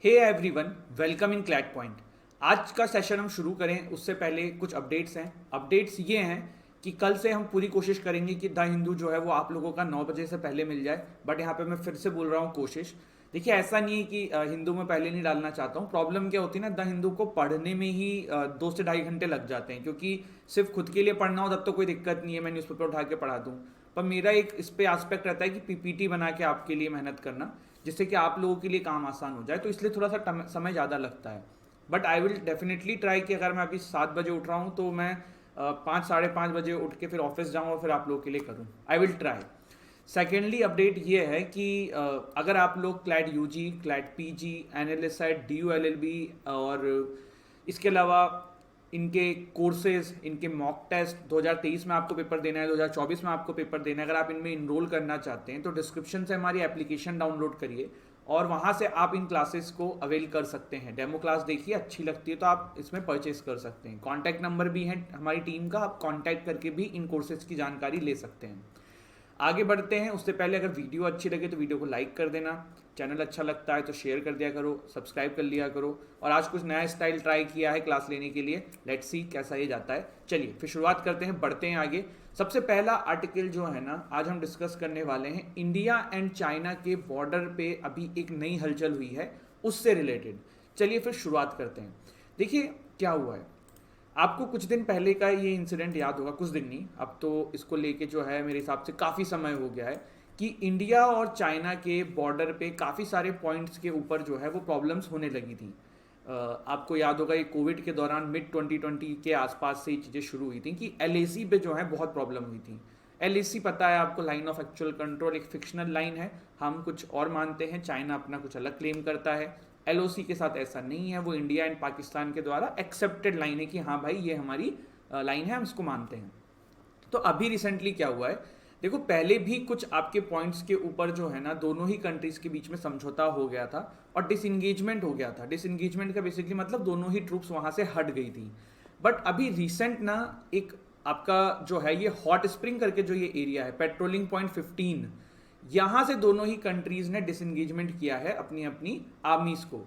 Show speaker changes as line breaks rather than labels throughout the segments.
Hey everyone, welcome in CLAT point. आज का session हम शुरू करें उससे पहले कुछ अपडेट्स हैं। अपडेट्स ये हैं कि कल से हम पूरी कोशिश करेंगे कि द हिंदू जो है वो आप लोगों का 9 बजे से पहले मिल जाए। बट यहाँ पे मैं फिर से बोल रहा हूँ कोशिश। देखिए, ऐसा नहीं है कि हिंदू में पहले नहीं डालना चाहता हूँ। प्रॉब्लम क्या होती है ना, द हिंदू को पढ़ने में ही 2 से ढाई घंटे लग जाते हैं, क्योंकि सिर्फ खुद के लिए पढ़ना हो तब तो कोई दिक्कत नहीं है, मैं न्यूज़पेपर उठा के पढ़ा दूँ। पर मेरा एक इस पे एस्पेक्ट रहता है कि पीपीटी बना के आपके लिए मेहनत करना, जिससे कि आप लोगों के लिए काम आसान हो जाए। तो इसलिए थोड़ा सा समय ज़्यादा लगता है। But I will definitely try कि अगर मैं अभी 7 बजे उठ रहा हूँ तो मैं 5 साढ़े 5 बजे उठ के फिर ऑफिस जाऊँ और फिर आप लोगों के लिए करूँ। I will try. Secondly update ये है कि अगर आप लोग क्लैट यूजी, क्लैट पीजी, एनएलएसएट, डीयूएलएलबी और इसके अलावा इनके कोर्सेज, इनके मॉक टेस्ट 2023 में आपको पेपर देना है, 2024 में आपको पेपर देना है, अगर आप इनमें इनरोल करना चाहते हैं तो डिस्क्रिप्शन से हमारी एप्लीकेशन डाउनलोड करिए और वहाँ से आप इन क्लासेस को अवेल कर सकते हैं। डेमो क्लास देखिए, अच्छी लगती है तो आप इसमें परचेस कर सकते हैं। कॉन्टैक्ट नंबर भी है हमारी टीम का, आप कॉन्टैक्ट करके भी इन कोर्सेज की जानकारी ले सकते हैं। आगे बढ़ते हैं उससे पहले अगर वीडियो अच्छी लगे तो वीडियो को लाइक कर देना, चैनल अच्छा लगता है तो शेयर कर दिया करो, सब्सक्राइब कर लिया करो। और आज कुछ नया स्टाइल ट्राई किया है क्लास लेने के लिए, लेट्स सी कैसा ये जाता है। चलिए फिर शुरुआत करते हैं, बढ़ते हैं आगे। सबसे पहला आर्टिकल जो है ना, आज हम डिस्कस करने वाले हैं इंडिया एंड चाइना के बॉर्डर पे अभी एक नई हलचल हुई है, उससे रिलेटेड। चलिए फिर शुरुआत करते हैं। देखिए क्या हुआ है, आपको कुछ दिन पहले का ये इंसिडेंट याद होगा, कुछ दिन नहीं, अब तो इसको लेके जो है मेरे हिसाब से काफ़ी समय हो गया है कि इंडिया और चाइना के बॉर्डर पे काफ़ी सारे पॉइंट्स के ऊपर जो है वो प्रॉब्लम्स होने लगी थी। आपको याद होगा ये कोविड के दौरान मिड 2020 के आसपास से ये चीज़ें शुरू हुई थी कि एलएसी पे जो है बहुत प्रॉब्लम हुई थी। एलएसी पता है आपको, लाइन ऑफ एक्चुअल कंट्रोल, एक फिक्शनल लाइन है, हम कुछ और मानते हैं, चाइना अपना कुछ अलग क्लेम करता है। एलओसी के साथ ऐसा नहीं है, वो इंडिया एंड पाकिस्तान के द्वारा एक्सेप्टेड लाइन है कि हाँ भाई ये हमारी लाइन है, हम इसको मानते हैं। तो अभी रिसेंटली क्या हुआ है, देखो पहले भी कुछ आपके पॉइंट्स के ऊपर जो है ना दोनों ही कंट्रीज के बीच में समझौता हो गया था और डिसंगेजमेंट हो गया था। डिसंगेजमेंट का बेसिकली मतलब दोनों ही ट्रूप्स वहां से हट गई थी। बट अभी रिसेंट ना एक आपका जो है ये हॉट स्प्रिंग करके जो ये एरिया है, पेट्रोलिंग पॉइंट 15, यहां से दोनों ही कंट्रीज ने डिसंगेजमेंट किया है अपनी अपनी आर्मीज को।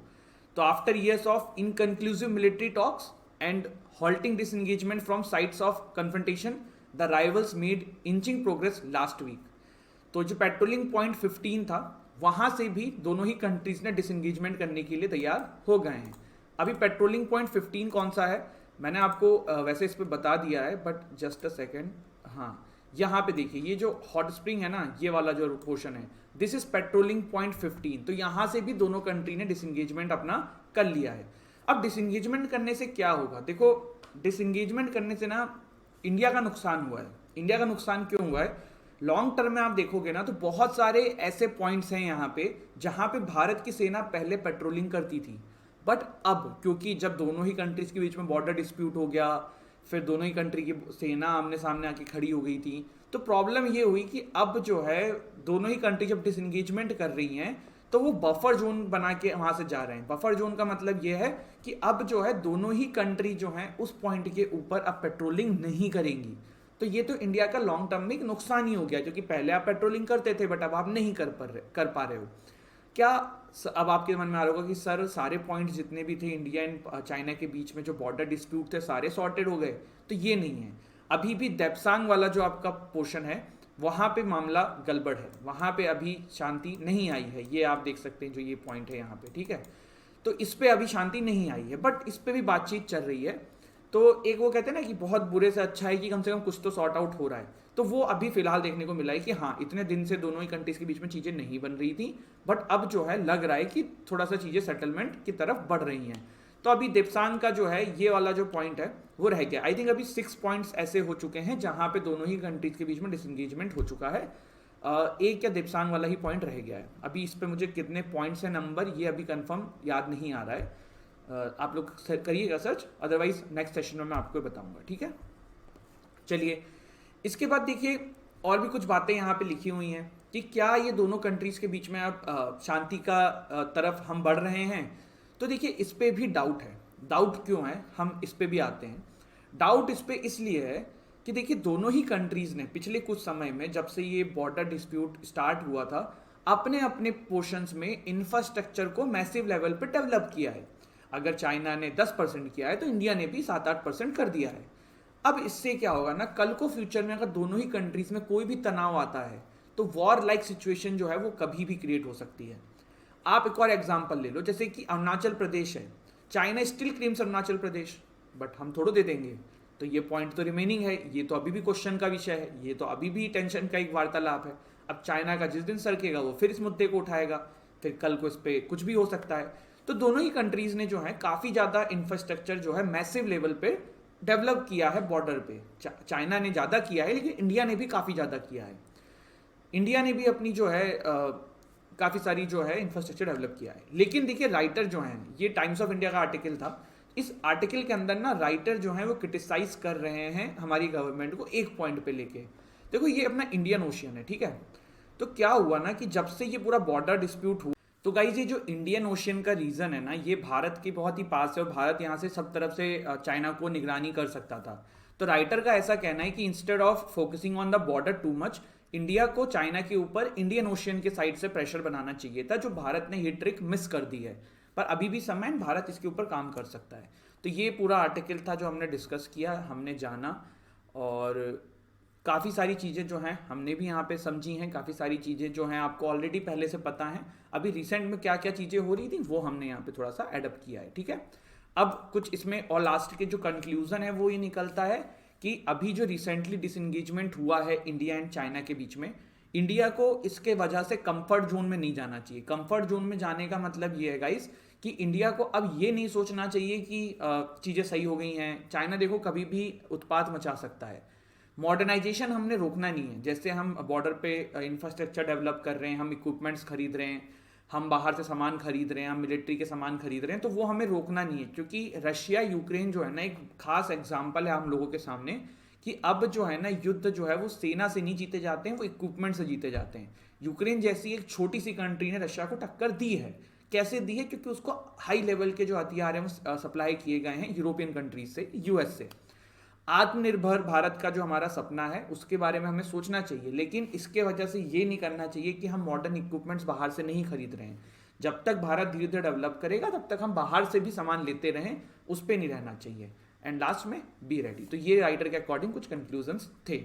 तो after years of inconclusive military talks and halting disengagement from sites of confrontation, the rivals made inching progress last week। तो जो पेट्रोलिंग पॉइंट 15 था वहां से भी दोनों ही कंट्रीज ने डिसंगेजमेंट करने के लिए तैयार हो गए हैं। अभी पेट्रोलिंग पॉइंट 15 कौन सा है, मैंने आपको वैसे इस पर बता दिया है, बट जस्ट अ सेकेंड। हाँ, यहाँ पे देखिए, ये जो हॉट स्प्रिंग है ना, ये वाला जो पोर्शन है, दिस इज पेट्रोलिंग पॉइंट 15। तो यहाँ से भी दोनों कंट्री ने डिसंगेजमेंट अपना कर लिया है। अब डिसंगेजमेंट करने से क्या होगा, देखो डिसंगेजमेंट करने से ना इंडिया का नुकसान हुआ है। इंडिया का नुकसान क्यों हुआ है, लॉन्ग टर्म में आप देखोगे ना तो बहुत सारे ऐसे पॉइंट्स हैं यहाँ पे जहाँ पे भारत की सेना पहले पेट्रोलिंग करती थी। बट अब क्योंकि जब दोनों ही कंट्रीज के बीच में बॉर्डर डिस्प्यूट हो गया, फिर दोनों ही कंट्री की सेना आमने सामने आके खड़ी हो गई थी, तो प्रॉब्लम ये हुई कि अब जो है दोनों ही कंट्री जब डिसंगेजमेंट कर रही हैं तो वो बफर जोन बना के वहां से जा रहे हैं। बफर जोन का मतलब ये है कि अब जो है दोनों ही कंट्री जो है उस पॉइंट के ऊपर अब पेट्रोलिंग नहीं करेंगी। तो ये तो इंडिया का लॉन्ग टर्म में एक नुकसान ही हो गया, क्योंकि पहले आप पेट्रोलिंग करते थे बट अब आप नहीं कर पा रहे हो। क्या अब आपके मन में आ रहा होगा कि सर सारे पॉइंट्स जितने भी थे इंडिया एंड चाइना के बीच में जो बॉर्डर डिस्प्यूट थे सारे सॉर्टेड हो गए, तो ये नहीं है। अभी भी देप्सांग वाला जो आपका पोर्शन है वहां पे मामला गड़बड़ है, वहां पे अभी शांति नहीं आई है। ये आप देख सकते हैं जो ये पॉइंट है यहाँ पे, ठीक है। तो इस पे अभी शांति नहीं आई है, बट इस पे भी बातचीत चल रही है। तो एक वो कहते हैं ना कि बहुत बुरे से अच्छा है कि कम से कम कुछ तो सॉर्ट आउट हो रहा है। तो वो अभी फिलहाल देखने को मिला है कि हाँ, इतने दिन से दोनों ही कंट्रीज के बीच में चीजें नहीं बन रही थी, बट अब जो है लग रहा है कि थोड़ा सा चीजें सेटलमेंट की तरफ बढ़ रही हैं। तो अभी देप्सांग का जो है ये वाला जो पॉइंट है वो रह गया। आई थिंक अभी 6 पॉइंट्स ऐसे हो चुके हैं जहां पे दोनों ही कंट्रीज के बीच में डिसंगेजमेंट हो चुका है। एक या देप्सांग वाला ही पॉइंट रह गया है। अभी इस पे मुझे कितने पॉइंट्स है नंबर ये अभी कंफर्म याद नहीं आ रहा है। आप लोग करिएगा सर्च, अदरवाइज नेक्स्ट सेशन में मैं आपको बताऊंगा, ठीक है। चलिए इसके बाद देखिए और भी कुछ बातें यहाँ पे लिखी हुई हैं कि क्या ये दोनों कंट्रीज के बीच में अब शांति का तरफ हम बढ़ रहे हैं। तो देखिए इस पे भी डाउट है। डाउट क्यों है, हम इस पे भी आते हैं। डाउट इस पे इसलिए है कि देखिए दोनों ही कंट्रीज ने पिछले कुछ समय में जब से ये बॉर्डर डिस्प्यूट स्टार्ट हुआ था, अपने अपने पोर्शंस में इंफ्रास्ट्रक्चर को मैसिव लेवल पर डेवलप किया है। अगर चाइना ने 10% किया है तो इंडिया ने भी 7-8% कर दिया है। अब इससे क्या होगा ना, कल को फ्यूचर में अगर दोनों ही कंट्रीज में कोई भी तनाव आता है तो वॉर लाइक सिचुएशन जो है वो कभी भी क्रिएट हो सकती है। आप एक और एग्जांपल ले लो, जैसे कि अरुणाचल प्रदेश है, China still claims Arunachal Pradesh, but हम थोड़ो दे देंगे। तो ये पॉइंट तो रिमेनिंग है, ये तो अभी भी क्वेश्चन का विषय है, ये तो अभी भी टेंशन का एक वार्तालाप है। अब चाइना का जिस दिन सरकेगा वो फिर इस मुद्दे को उठाएगा, फिर कल को इस पर कुछ भी हो सकता है। तो दोनों ही कंट्रीज ने जो है काफ़ी ज़्यादा इंफ्रास्ट्रक्चर जो है मैसिव लेवल पे डेवलप किया है बॉर्डर पे। चाइना ने ज़्यादा किया है, लेकिन इंडिया ने भी काफ़ी ज़्यादा किया है। इंडिया ने भी अपनी जो है काफ़ी सारी जो है इंफ्रास्ट्रक्चर डेवलप किया है। लेकिन देखिए राइटर जो हैं, ये टाइम्स ऑफ इंडिया का आर्टिकल था, इस आर्टिकल के अंदर ना राइटर जो हैं वो क्रिटिसाइज कर रहे हैं हमारी गवर्नमेंट को एक पॉइंट पे लेके। देखो ये अपना इंडियन ओशियन है, ठीक है। तो क्या हुआ ना कि जब से ये पूरा बॉर्डर डिस्प्यूट हुआ, तो गाइज ये जो इंडियन ओशियन का रीजन है ना, ये भारत के बहुत ही पास है और भारत यहाँ से सब तरफ से चाइना को निगरानी कर सकता था। तो राइटर का ऐसा कहना है कि instead of focusing on the border too much, India को चाइना के ऊपर इंडियन ओशियन के साइड से प्रेशर बनाना चाहिए था, जो भारत ने ये ट्रिक मिस कर दी है। पर अभी भी समय, भारत इसके ऊपर काम कर सकता है। तो ये पूरा आर्टिकल था जो हमने डिस्कस किया, हमने जाना, और काफ़ी सारी चीज़ें जो हैं हमने भी यहाँ पे समझी हैं, काफ़ी सारी चीज़ें जो हैं आपको ऑलरेडी पहले से पता हैं। अभी रिसेंट में क्या क्या चीज़ें हो रही थी वो हमने यहाँ पे थोड़ा सा एडप्ट किया है, ठीक है। अब कुछ इसमें और लास्ट के जो कंक्लूजन है वो ये निकलता है कि अभी जो रिसेंटली डिसएंगेजमेंट हुआ है इंडिया एंड चाइना के बीच में, इंडिया को इसके वजह से कंफर्ट जोन में नहीं जाना चाहिए। कंफर्ट जोन में जाने का मतलब ये है गाइस कि इंडिया को अब ये नहीं सोचना चाहिए कि चीज़ें सही हो गई हैं। चाइना देखो कभी भी उत्पात मचा सकता है। मॉडर्नाइजेशन हमने रोकना नहीं है। जैसे हम बॉर्डर पे इंफ्रास्ट्रक्चर डेवलप कर रहे हैं, हम इक्विपमेंट्स खरीद रहे हैं, हम बाहर से सामान खरीद रहे हैं, हम मिलिट्री के सामान खरीद रहे हैं, तो वो हमें रोकना नहीं है। क्योंकि रशिया यूक्रेन जो है ना एक खास एग्जाम्पल है हम लोगों के सामने कि अब जो है ना युद्ध जो है वो सेना से नहीं जीते जाते हैं, वो इक्विपमेंट से जीते जाते हैं। यूक्रेन जैसी एक छोटी सी कंट्री ने रशिया को टक्कर दी है। कैसे दी है? क्योंकि उसको हाई लेवल के जो हथियार हैं वो सप्लाई किए गए हैं यूरोपियन कंट्रीज से, यूएस से। आत्मनिर्भर भारत का जो हमारा सपना है उसके बारे में हमें सोचना चाहिए, लेकिन इसके वजह से ये नहीं करना चाहिए कि हम मॉडर्न इक्विपमेंट्स बाहर से नहीं खरीद रहे हैं। जब तक भारत धीरे धीरे डेवलप करेगा तब तक हम बाहर से भी सामान लेते रहें, उस पर नहीं रहना चाहिए। एंड लास्ट में बी रेडी। तो ये राइटर के अकॉर्डिंग कुछ कंक्लूजन्स थे।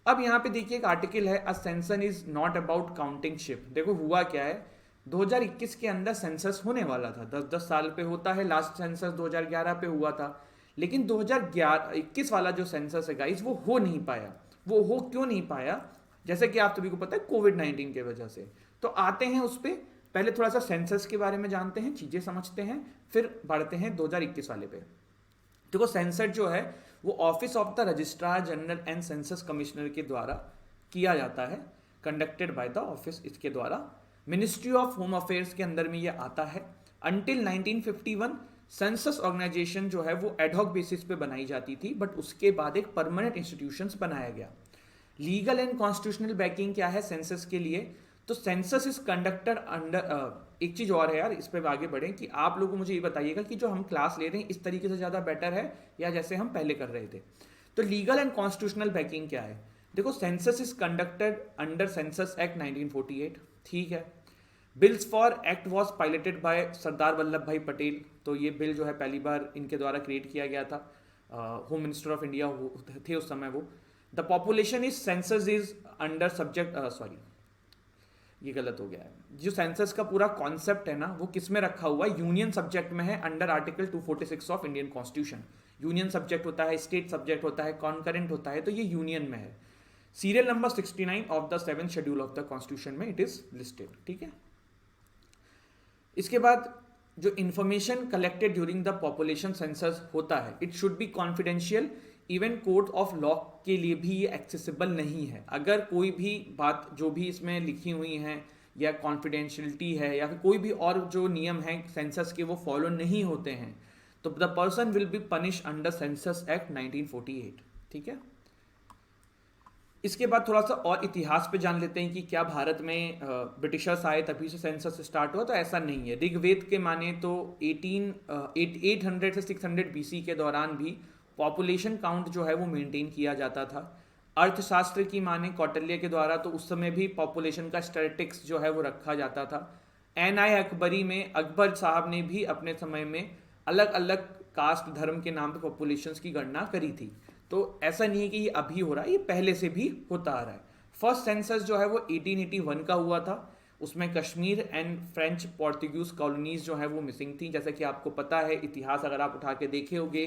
अब यहाँ पे देखिए एक आर्टिकल है, a census is not about counting ship. देखो हुआ क्या है, 2021 के अंदर सेंसस होने वाला था, 10-10 साल पे होता है। लास्ट सेंसस 2011 पे हुआ था, लेकिन 2021 वाला जो सेंसस है गाइस वो हो नहीं पाया। वो हो क्यों नहीं पाया? जैसे कि आप सभी को पता है कोविड-19 के वजह से। तो आते हैं उस पर, पहले थोड़ा सा सेंसस के बारे में जानते हैं, चीज़ें समझते हैं, फिर बढ़ते हैं 2021 वाले पे। देखो सेंसस जो है वो office of the registrar general and census commissioner के द्वारा किया जाता है, कंडक्टेड बाय द ऑफिस, इसके द्वारा। मिनिस्ट्री ऑफ होम अफेयर्स के अंदर में ये आता है। अंटिल 1951 सेंसस ऑर्गेनाइजेशन जो है वो एडहॉक बेसिस पे बनाई जाती थी, बट उसके बाद एक परमानेंट इंस्टीट्यूशंस बनाया गया। लीगल एंड कॉन्स्टिट्यूशनल बैकिंग क्या है सेंसस के लिए? तो सेंसस इज कंडक्टेड अंडर, एक चीज़ और है यार, इस पर आगे बढ़ें कि आप लोगों को मुझे ये बताइएगा कि जो हम क्लास ले रहे हैं इस तरीके से ज़्यादा बेटर है या जैसे हम पहले कर रहे थे। तो लीगल एंड कॉन्स्टिट्यूशनल बैकिंग क्या है? देखो census is conducted under census act 1948, ठीक है। Bills for act was piloted by Sardar Vallabh Bhai Patel. तो ये बिल जो है पहली बार इनके द्वारा क्रिएट किया गया था, होम मिनिस्टर ऑफ इंडिया थे उस समय वो। The population is census is under subject, sorry ये गलत हो गया है। जो सेंसस का पूरा कॉन्सेप्ट है ना वो किस में रखा हुआ है? यूनियन सब्जेक्ट में है, under article 246 of Indian constitution. Union subject होता है, स्टेट सब्जेक्ट होता है, कॉन्करेंट होता है, तो ये यूनियन में है। Serial number 69 of the 7th schedule of the constitution में इट इज लिस्टेड, ठीक है। इसके बाद जो information collected during the population census होता है, it should be confidential. Even court of law के लिए भी ये एक्सेसिबल नहीं है। अगर कोई भी बात जो भी इसमें लिखी हुई हैं या कॉन्फिडेंशियलिटी है या फिर कोई भी और जो नियम हैं सेंसस के वो फॉलो नहीं होते हैं तो the person will be punish under census act 1948, ठीक है। इसके बाद थोड़ा सा और इतिहास पे जान लेते हैं कि क्या भारत में ब्रिटिशर्स आए तभी से सेंसस स्टार्ट हुआ? तो ऐसा नहीं है। ऋग्वेद के माने तो 800 से 600 BC के दौरान भी पॉपुलेशन काउंट जो है वो मेंटेन किया जाता था। अर्थशास्त्र की माने कौटिल्य के द्वारा तो उस समय भी पॉपुलेशन का स्टैटिस्टिक्स जो है वो रखा जाता था। एन.आई. अकबरी में अकबर साहब ने भी अपने समय में अलग अलग कास्ट धर्म के नाम पे पॉपुलेशंस की गणना करी थी। तो ऐसा नहीं है कि ये अभी हो रहा है, ये पहले से भी होता आ रहा है। फर्स्ट सेंसस जो है वो 1881 का हुआ था। उसमें Kashmir and French Portuguese colonies जो है वो मिसिंग थी। जैसा कि आपको पता है, इतिहास अगर आप उठा के देखे होगे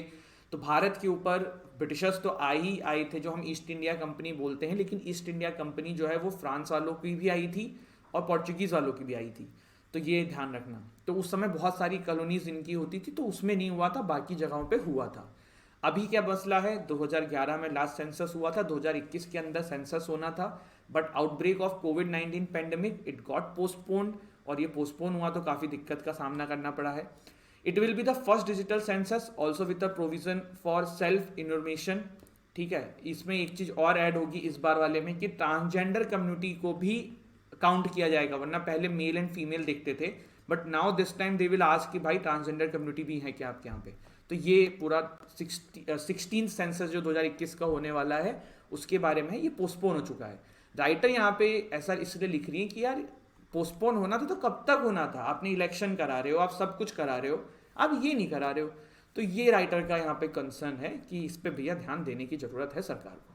तो भारत के ऊपर ब्रिटिशर्स तो आए थे, जो हम ईस्ट इंडिया कंपनी बोलते हैं, लेकिन ईस्ट इंडिया कंपनी जो है वो फ्रांस वालों की भी आई थी और पोर्चुगीज़ वालों की भी आई थी। तो ये ध्यान रखना। तो उस समय बहुत सारी कॉलोनीज इनकी होती थी, तो उसमें नहीं हुआ था, बाकी जगहों पे हुआ था। अभी क्या मसला है, 2011 में लास्ट सेंसस हुआ था, 2021 के अंदर सेंसस होना था, but outbreak of covid pandemic it got postponed, और ये पोस्टपोन हुआ तो काफ़ी दिक्कत का सामना करना पड़ा है। It will be the first digital census also with the provision for self information. ठीक है, इसमें एक चीज़ और ऐड होगी इस बार वाले में कि ट्रांसजेंडर कम्युनिटी को भी काउंट किया जाएगा, वरना पहले मेल एंड फीमेल देखते थे, but now this time they will ask कि भाई ट्रांसजेंडर कम्युनिटी भी है क्या आपके यहाँ पे। तो ये पूरा 16 सेंसस जो 2021 का होने वाला है उसके बारे में ये पोस्टपोन हो चुका है। राइटर यहाँ पे ऐसा इसलिए लिख रही है कि यार पोस्टपोन होना था तो कब तक होना था, आपने इलेक्शन करा रहे हो, आप सब कुछ करा रहे हो, आप ये नहीं करा रहे हो। तो ये राइटर का यहाँ पे कंसर्न है कि इस पे भैया ध्यान देने की जरूरत है सरकार को।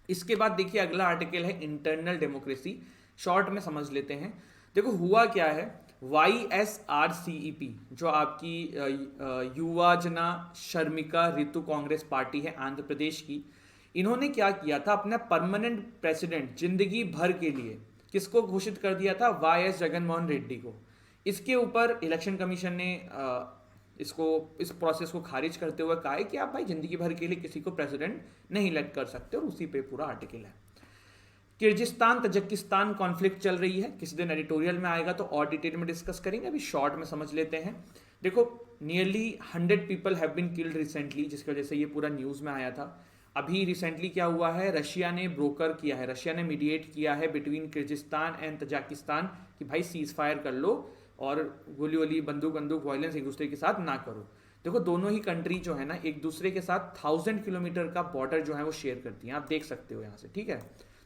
इसके बाद देखिए अगला आर्टिकल है इंटरनल डेमोक्रेसी। शॉर्ट में समझ लेते हैं। देखो हुआ क्या है, YSRCEP जो आपकी युवा जना श्रमिका ऋतु कांग्रेस पार्टी है आंध्र प्रदेश की, इन्होंने क्या किया था, अपना परमानेंट प्रेसिडेंट जिंदगी भर के लिए किसको घोषित कर दिया था, YS जगनमोहन रेड्डी को। इसके ऊपर इलेक्शन कमीशन ने इस प्रोसेस को खारिज करते हुए कहा है कि आप भाई जिंदगी भर के लिए किसी को प्रेसिडेंट नहीं इलेक्ट कर सकते, और उसी पे पूरा आर्टिकल है। किर्गिस्तान तजिकिस्तान कॉन्फ्लिक्ट चल रही है, किसी दिन एडिटोरियल में आएगा तो और डिटेल में डिस्कस करेंगे, अभी शॉर्ट में समझ लेते हैं। देखो nearly 100 people have been killed recently, जिसकी वजह से ये पूरा न्यूज़ में आया था। अभी रिसेंटली क्या हुआ है, रशिया ने ब्रोकर किया है, रशिया ने मीडिएट किया है बिटवीन किर्गिस्तान एंड तजाकिस्तान कि भाई सीज फायर कर लो और गोली वोली बंदूक वायलेंस एक दूसरे के साथ ना करो। देखो दोनों ही कंट्री जो है ना एक दूसरे के साथ 1000 किलोमीटर का बॉर्डर जो है वो शेयर करती हैं, आप देख सकते हो यहाँ से। ठीक है,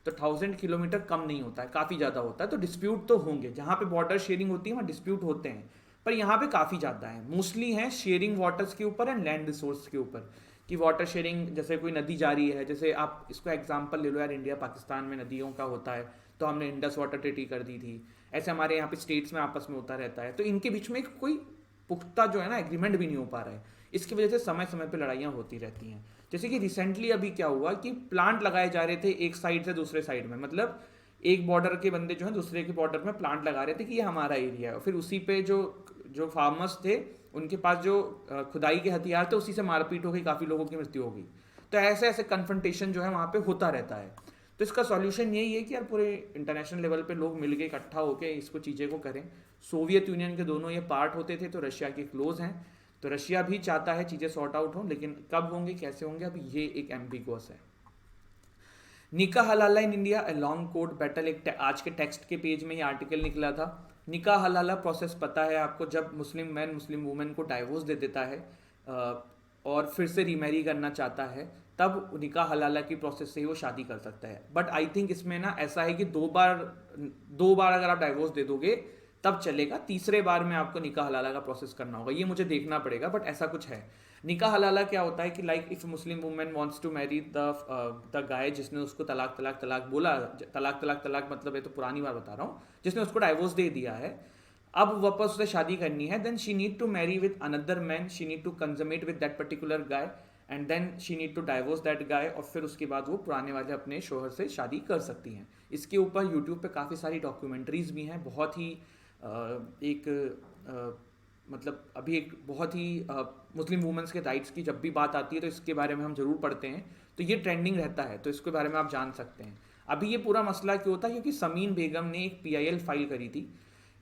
तो 1000 किलोमीटर कम नहीं होता है, काफ़ी ज़्यादा होता है। तो डिस्प्यूट तो होंगे, जहाँ पे बॉर्डर शेयरिंग होती है वहाँ डिस्प्यूट होते हैं, पर यहाँ पे काफ़ी ज़्यादा है। मोस्टली है शेयरिंग वाटर्स के ऊपर एंड लैंड रिसोर्स के ऊपर, कि वाटर शेयरिंग जैसे कोई नदी जा रही है, जैसे आप इसको एग्जांपल ले लो यार, इंडिया पाकिस्तान में नदियों का होता है, तो हमने इंडस वाटर ट्रीटी कर दी थी, ऐसे हमारे यहाँ पे स्टेट्स में आपस में होता रहता है। तो इनके बीच में कोई पुख्ता जो है ना एग्रीमेंट भी नहीं हो पा रहा है, इसकी वजह से समय समय पर लड़ाइयाँ होती रहती हैं। जैसे कि रिसेंटली अभी क्या हुआ कि प्लांट लगाए जा रहे थे एक साइड से दूसरे साइड में, मतलब एक बॉर्डर के बंदे जो है दूसरे के बॉर्डर में प्लांट लगा रहे थे कि ये हमारा एरिया है, और फिर उसी पे जो फार्मर्स थे उनके पास जो खुदाई के हथियार थे उसी से मारपीट हो गई, काफ़ी लोगों की मृत्यु हो गई। तो ऐसे ऐसे कन्फ्रंटेशन जो है वहाँ पे होता रहता है। तो इसका सॉल्यूशन यही है कि यार पूरे इंटरनेशनल लेवल पे लोग मिल के इकट्ठा होकर इसको चीज़ें को करें। सोवियत यूनियन के दोनों ये पार्ट होते थे, तो रशिया के क्लोज हैं, तो रशिया भी चाहता है चीज़ें सॉर्ट आउट हों, लेकिन कब होंगे कैसे होंगे अभी ये एक एम्बिगुअस है। Nikah halala in India a long court battle, एक आज के टेक्स्ट के पेज में ये आर्टिकल निकला था। निकाह हलाला प्रोसेस पता है आपको, जब मुस्लिम मैन मुस्लिम वुमेन को डाइवोर्स दे देता है और फिर से रीमैरी करना चाहता है, तब निकाह हलाला की प्रोसेस से ही वो शादी कर सकता है। बट आई थिंक इसमें ना ऐसा है कि दो बार अगर आप डाइवोर्स दे दोगे तब चलेगा, तीसरे बार में आपको निकाह हलाला का प्रोसेस करना होगा, ये मुझे देखना पड़ेगा, बट ऐसा कुछ है। निकाह हलाला क्या होता है कि like if Muslim women wants to marry the guy जिसने उसको तलाक तलाक तलाक बोला, तलाक तलाक तलाक मतलब ये तो पुरानी बार बता रहा हूँ, जिसने उसको डाइवोर्स दे दिया है, अब वापस उसे शादी करनी है, then she need to marry with another man, she need to consummate with that particular guy and then she need to divorce that guy, और फिर उसके बाद वो पुराने वाले अपने शोहर से शादी कर सकती हैं। इसके ऊपर यूट्यूब पे काफ़ी सारी डॉक्यूमेंट्रीज भी हैं, बहुत ही मतलब अभी एक बहुत ही मुस्लिम वुमेंस के राइट्स की जब भी बात आती है तो इसके बारे में हम जरूर पढ़ते हैं, तो ये ट्रेंडिंग रहता है, तो इसके बारे में आप जान सकते हैं। अभी ये पूरा मसला क्यों होता है, क्योंकि समीन बेगम ने एक PIL फाइल करी थी।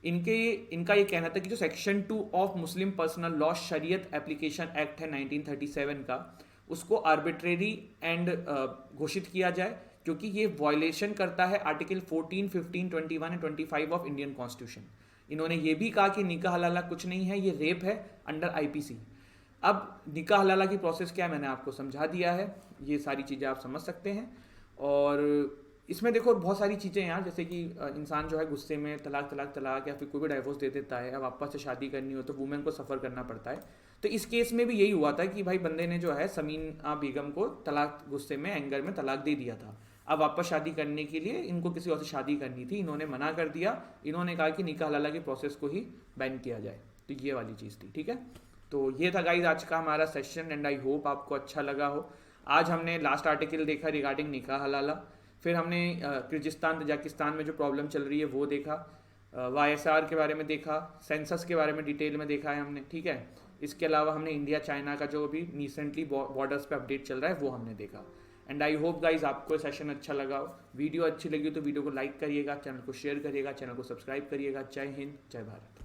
इनका ये कहना था कि जो section 2 of Muslim personal law शरीयत एप्लीकेशन एक्ट है 1937 का, उसको आर्बिट्रेरी एंड घोषित किया जाए, क्योंकि ये वायलेशन करता है article 14, 15, 21 and 25 of Indian constitution. इन्होंने ये भी कहा कि निकाह हलाला कुछ नहीं है, ये रेप है अंडर IPC। अब निकाह हलाला की प्रोसेस क्या है मैंने आपको समझा दिया है, ये सारी चीज़ें आप समझ सकते हैं। और इसमें देखो बहुत सारी चीज़ें हैं यार, जैसे कि इंसान जो है गुस्से में तलाक तलाक तलाक या फिर कोई भी डाइवोर्स दे देता है, अब वापस से शादी करनी हो तो वुमेन को सफ़र करना पड़ता है। तो इस केस में भी यही हुआ था कि भाई बंदे ने जो है समीना बेगम को तलाक, गुस्से में एंगर में तलाक दे दिया था। अब वापस शादी करने के लिए इनको किसी और से शादी करनी थी, इन्होंने मना कर दिया। इन्होंने कहा कि निकाह हलाला के प्रोसेस को ही बैन किया जाए। तो ये वाली चीज़ थी, ठीक है। तो ये था गाइज आज का हमारा सेशन, एंड आई होप आपको अच्छा लगा हो। आज हमने लास्ट आर्टिकल देखा रिगार्डिंग निकाह हलाला, फिर हमने किर्गिस्तान तजाकिस्तान में जो प्रॉब्लम चल रही है वो देखा, YSR के बारे में देखा, सेंसस के बारे में डिटेल में देखा है हमने, ठीक है। इसके अलावा हमने इंडिया चाइना का जो अभी रिसेंटली बॉर्डर्स पे अपडेट चल रहा है वो हमने देखा। एंड आई होप गाइज आपको सेशन अच्छा लगा हो। वीडियो अच्छी लगी तो वीडियो को लाइक करिएगा, चैनल को शेयर करिएगा, चैनल को सब्सक्राइब करिएगा। जय हिंद, जय भारत।